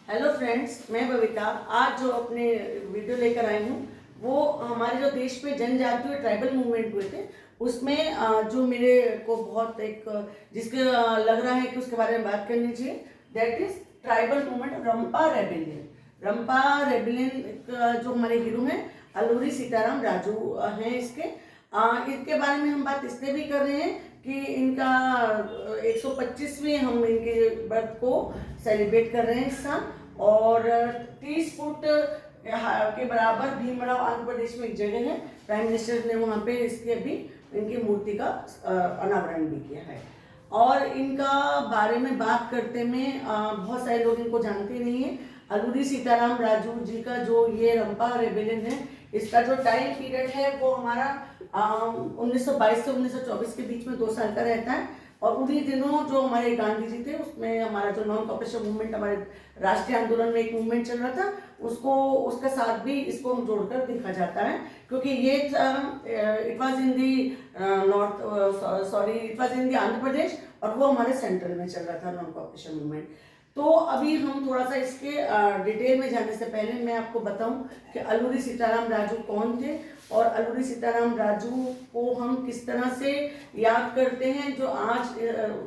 Hello friends, मैं बबीता। आज जो अपने वीडियो लेकर आई हूँ वो हमारे जो देश में जनजातीय ट्राइबल मूवमेंट हुए थे उसमें जो मेरे को बहुत एक जिसके लग रहा है कि उसके बारे में बात करनी चाहिए, that is tribal movement Rampa rebellion. Rampa rebellion जो हमारे हीरो हैं अलूरी सीताराम राजू हैं। इसके बारे में हम बात इसलिए भी कर रहे हैं कि इनका 125वीं हम इनके बर्थ को सेलिब्रेट कर रहे हैं इस साल। और 30 फुट के बराबर भीमराव आंध्र प्रदेश में एक जगह है, प्राइम मिनिस्टर ने वहाँ पे इसकी अभी इनकी मूर्ति का अनावरण भी किया है। और इनका बारे में बात करते में बहुत सारे लोग इनको जानते नहीं है। अलूरी सीताराम राजू जी का जो ये रंपा रेबेलियन है, इसका जो टाइम पीरियड है वो हमारा 1922 से 1924 के बीच में 2 साल का रहता है। और उन्हीं दिनों जो हमारे गांधी जी थे उसमें हमारा जो नॉन कॉपरेशन मूवमेंट, हमारे राष्ट्रीय आंदोलन में एक मूवमेंट चल रहा था, उसको उसका साथ भी इसको जोड़कर देखा जाता है। क्योंकि ये it was in the it was in the Andhra Pradesh और वो हमारे सेंट्रल में चल रहा था नॉन कॉपरेशन मूवमेंट। तो अभी हम थोड़ा सा इसके डिटेल में जाने से पहले मैं आपको बताऊं कि अलूरी सीताराम राजू कौन थे और अलूरी सीताराम राजू को हम किस तरह से याद करते हैं, जो आज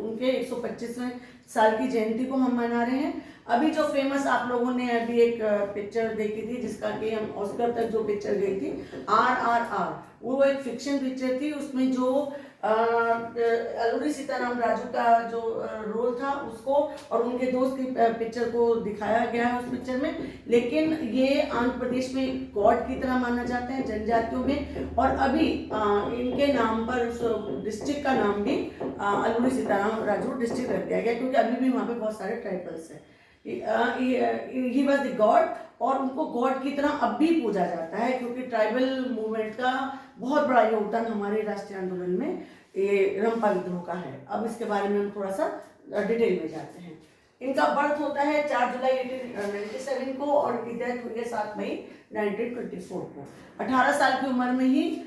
उनके 125वें साल की जयंती को हम मना रहे हैं। अभी जो फेमस आप लोगों ने अभी एक पिक्चर देखी थी जिसका कि हम ऑस्कर तक जो पिक्चर गई थी RRR, वो एक फिक्शन पिक्चर थी। उसमें जो अलूरी सीताराम राजू का जो रोल था उसको और उनके दोस्त की पिक्चर को दिखाया गया है उस पिक्चर में। लेकिन ये आंध्र प्रदेश में गॉड की तरह माना जाते हैं जनजातियों में। और अभी इनके नाम पर उस डिस्ट्रिक्ट का नाम भी अलूरी सीताराम राजू डिस्ट्रिक्ट रख दिया गया, क्योंकि अभी भी वहाँ पे बहुत सारे ट्राइबल्स हैं। ही वॉज द गॉड और उनको गॉड की तरह अब भी पूजा जाता है, क्योंकि ट्राइबल मूवमेंट का बहुत बड़ा योगदान हमारे राष्ट्रीय आंदोलन में ये रंपा विद्रोह का है। अब इसके बारे में हम थोड़ा सा डिटेल में जाते हैं। इनका बर्थ होता है 4 जुलाई 1897 को और इनकी डेथ हुई है 7 मई 1924 को। 18 साल की उम्र में ही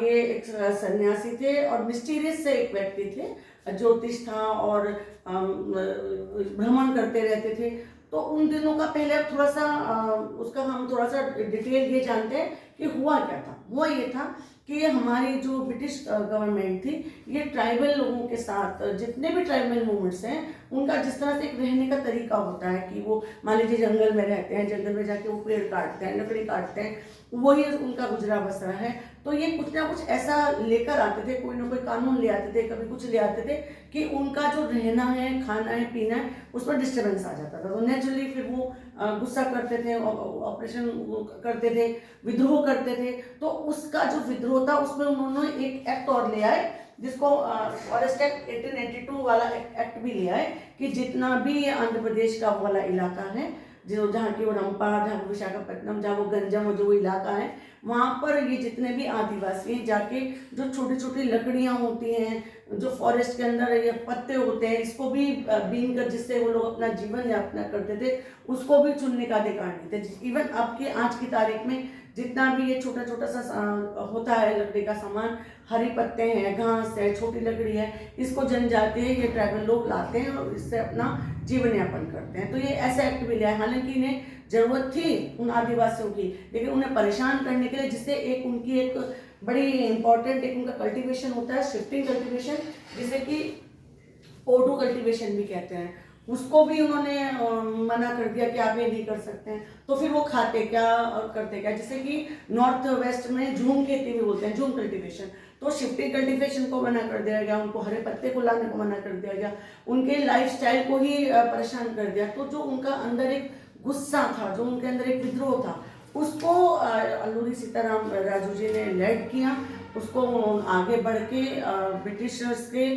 ये एक सन्यासी थे और मिस्टीरियस से एक व्यक्ति थे, ज्योतिष था और भ्रमण करते रहते थे। तो उन दिनों का पहले थोड़ा सा उसका हम थोड़ा सा डिटेल ये जानते हैं कि हुआ क्या था। हुआ ये था कि हमारी जो ब्रिटिश गवर्नमेंट थी, ये ट्राइबल लोगों के साथ जितने भी ट्राइबल मूवमेंट्स हैं उनका जिस तरह से एक रहने का तरीका होता है कि वो मान लीजिए जंगल में रहते हैं, जंगल में जाके वो पेड़ काटते हैं, लकड़ी काटते हैं, वही उनका गुजरा बसरा है। तो ये कुछ ना कुछ ऐसा लेकर आते थे, कोई ना कोई कानून ले आते थे, कभी कुछ ले आते थे कि उनका जो रहना है, खाना है, पीना है, उस पर डिस्टर्बेंस आ जाता था। तो नेचुरली फिर वो गुस्सा करते थे, ऑपरेशन करते थे, विद्रोह करते थे। तो उसका जो विद्रोह था उसमें उन्होंने एक एक्ट और ले आए जिसको फॉरेस्ट एक्ट 1882 वाला एक्ट भी लिया है कि जितना भी आंध्र प्रदेश का वाला इलाका है, जो जहाँ की वो रंपा, जहाँ वो विशाखापट्टनम, जहाँ वो गंजम जो इलाका है, वहाँ पर ये जितने भी आदिवासी हैं जाके जो छोटी छोटी लकड़ियाँ होती हैं, जो फॉरेस्ट के अंदर ये पत्ते होते हैं, इसको भी बीन कर जिससे वो लोग अपना जीवन यापना करते थे, उसको भी चुनने का अधिकार नहीं थे। इवन अब की आज की तारीख में जितना भी ये छोटा छोटा सा होता है लकड़ी का सामान, हरी पत्ते हैं, घास है, छोटी लकड़ी है, इसको जनजाति है ये ट्राइबल लोग लाते हैं और इससे अपना जीवन यापन करते हैं। तो ये ऐसा एक्ट भी लिया है। हालांकि इन्हें जरूरत थी उन आदिवासियों की, लेकिन उन्हें परेशान करने के लिए, जिससे एक उनकी एक बड़ी इंपॉर्टेंट एक उनका कल्टीवेशन होता है, शिफ्टिंग कल्टीवेशन, जिसे कि पोटू कल्टीवेशन भी कहते हैं, उसको भी उन्होंने मना कर दिया कि आप ये नहीं कर सकते हैं। तो फिर वो खाते क्या और करते क्या, जैसे कि नॉर्थ वेस्ट में झूम खेती भी बोलते हैं, झूम कल्टीवेशन। तो शिफ्टिंग कल्टीवेशन को मना कर दिया गया, उनको हरे पत्ते को लाने को मना कर दिया गया, उनके लाइफस्टाइल को ही परेशान कर दिया। तो जो उनका अंदर एक गुस्सा था, जो उनके अंदर एक विद्रोह था, उसको अलूरी सीताराम राजू जी ने लेड किया। उसको आगे बढ़ के ब्रिटिशर्स के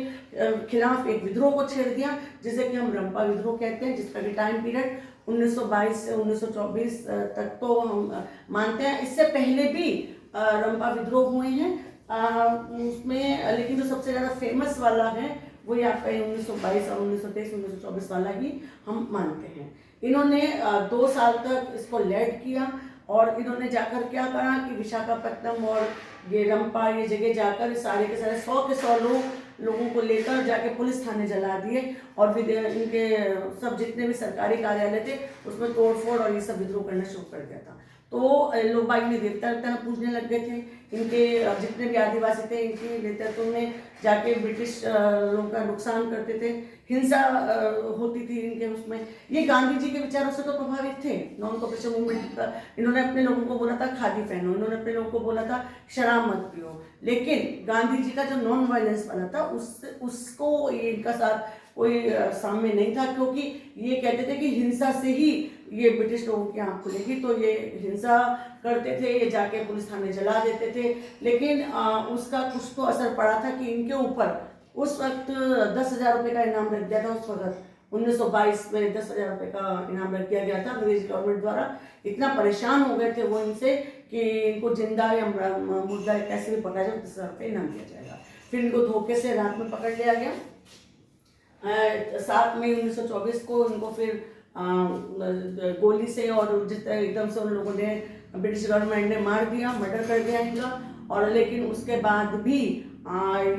खिलाफ एक विद्रोह को छेड़ दिया, जिसे कि हम रंपा विद्रोह कहते हैं, जिसका भी टाइम पीरियड 1922 से 1924 तक तो हम मानते हैं। इससे पहले भी रंपा विद्रोह हुए हैं उसमें, लेकिन जो सबसे ज़्यादा फेमस वाला है वो यहाँ पे 1922 और 1923 1924 वाला ही हम मानते हैं। इन्होंने 2 साल तक इसको लेड किया और इन्होंने जाकर क्या करा कि विशाखापट्टनम और ये रंपा ये जगह जाकर सारे के सारे 100 के 100 लोग लोगों को लेकर जाके पुलिस थाने जला दिए और इनके सब जितने भी सरकारी कार्यालय थे उसमें तोड़फोड़ और ये सब विद्रोह करना शुरू कर दिया था। तो लोग बाग ने देवता देवता पूजने लग गए थे। इनके जितने भी आदिवासी थे इनके नेतृत्व में जाके ब्रिटिश लोगों का नुकसान करते थे, हिंसा होती थी इनके उसमें। ये गांधी जी के विचारों से तो प्रभावित थे। नॉन कॉपरेशन मूवमेंट का इन्होंने अपने लोगों को बोला था खादी पहनो, इन्होंने अपने लोगों को बोला था शराब मत पियो, लेकिन गांधी जी का जो नॉन वायलेंस वाला था उसको इनका साथ कोई सामने नहीं था, क्योंकि ये कहते थे कि हिंसा से ही ये ब्रिटिश लोगों की आंख खुलेगी। तो ये हिंसा करते थे, ये जाके पुलिस थाने जला देते थे। लेकिन उसका कुछ तो असर पड़ा था कि इनके ऊपर उस वक्त 10,000 रुपये का इनाम रख दिया था। उस वक्त 1922 में 10,000 रुपये का इनाम रख दिया गया था अंग्रेज गवर्नमेंट द्वारा। इतना परेशान हो गए थे वो इनसे कि इनको जिंदा या मुर्दा कैसे भी पकड़ा जाए 10,000 रुपये इनाम दिया जाएगा। फिर इनको धोखे से रात में पकड़ लिया गया। 7 मई 1924 को इनको फिर गोली से और जिस तरह एकदम से उन लोगों ने ब्रिटिश गवर्नमेंट ने मार दिया, मर्डर कर दिया इनका। और लेकिन उसके बाद भी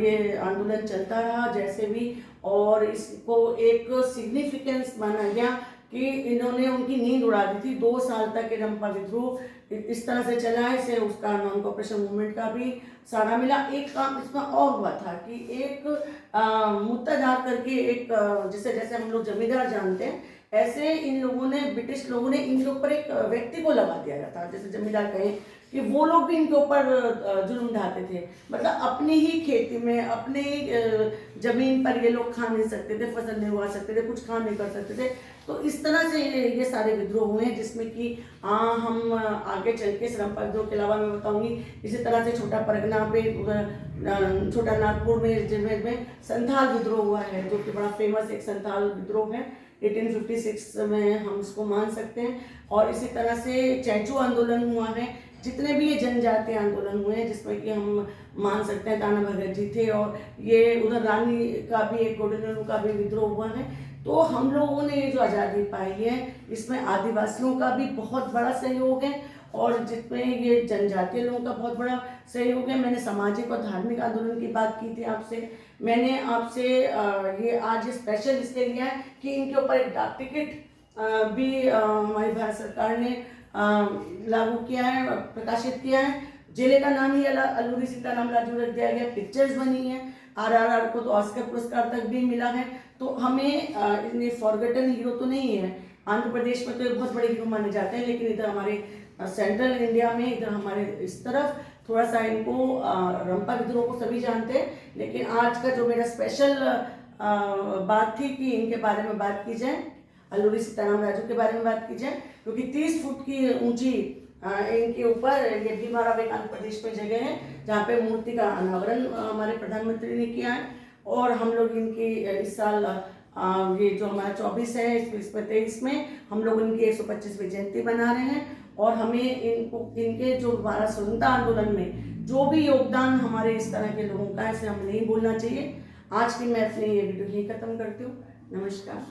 ये आंदोलन चलता रहा जैसे भी, और इसको एक सिग्निफिकेंस माना गया कि इन्होंने उनकी नींद उड़ा दी थी। 2 साल तक ये रंपा विद्रोह इस तरह से चला है। इसे उसका नॉन कॉपरेशन मूवमेंट का भी सहारा मिला। एक काम इसमें और हुआ था कि एक मुत्तादार करके एक जैसे जैसे हम लोग जमींदार जानते हैं, ऐसे इन लोगों ने ब्रिटिश लोगों ने इनके ऊपर एक व्यक्ति को लगा दिया गया था। जैसे जमींदार कहें कि वो लोग भी इनके ऊपर जुल्म ढाते थे, मतलब अपनी ही खेती में अपने ही जमीन पर ये लोग खा नहीं सकते थे, फसल नहीं उगा सकते थे, कुछ काम नहीं कर सकते थे। तो इस तरह से ये सारे विद्रोह हुए हैं, जिसमें कि हम आगे चल के रंपा विद्रोह के अलावा मैं बताऊंगी। इसी तरह से छोटा परगना पे छोटा नागपुर में जिले में संथाल विद्रोह हुआ है, जो कि बड़ा फेमस एक संथाल विद्रोह है। 1856 में हम उसको मान सकते हैं। और इसी तरह से चैचू आंदोलन हुआ है। जितने भी ये जनजातीय आंदोलन हुए हैं जिसमें कि हम मान सकते हैं ताना भगत जी थे, और ये उधर रानी का भी एक गोडनू का भी विद्रोह हुआ है। तो हम लोगों ने ये जो आज़ादी पाई है इसमें आदिवासियों का भी बहुत बड़ा सहयोग है, और जिसमें ये जनजातीय लोगों का बहुत बड़ा सहयोग है। मैंने सामाजिक और धार्मिक आंदोलन की बात की थी आपसे। मैंने आपसे ये आज स्पेशल इसलिए लिया है कि इनके ऊपर एक डाक टिकट भी हमारी भारत सरकार ने लागू किया है, प्रकाशित किया है। जिले का नाम ही अल्लूरी सीताराम राजू रख दिया गया। पिक्चर्स बनी है। RRR को तो ऑस्कर पुरस्कार तक भी मिला है। तो हमें इतने फॉरगेटन हीरो तो नहीं है। आंध्र प्रदेश में तो एक बहुत बड़े हीरो माने जाते हैं, लेकिन इधर हमारे सेंट्रल इंडिया में, इधर हमारे इस तरफ थोड़ा सा इनको रंपा विद्रोह को सभी जानते हैं। लेकिन आज का जो मेरा स्पेशल बात थी कि इनके बारे में बात की जाए, अल्लूरी सीताराम राजू के बारे में बात की जाए, क्योंकि 30 फुट की ऊंची इनके ऊपर ये भीमाराव एक आंध्र प्रदेश में जगह है जहाँ पे मूर्ति का अनावरण हमारे प्रधानमंत्री ने किया है। और हम लोग इनकी इस साल ये जो हमारा 24 है इसमें 23 में हम लोग इनकी 125वीं जयंती मना रहे हैं। और हमें इनके जो हमारा स्वतंत्रता आंदोलन में जो भी योगदान हमारे इस तरह के लोगों का है, इसे हमें नहीं भूलना चाहिए। आज की मैं अपनी ये वीडियो यही खत्म करती हूँ। नमस्कार।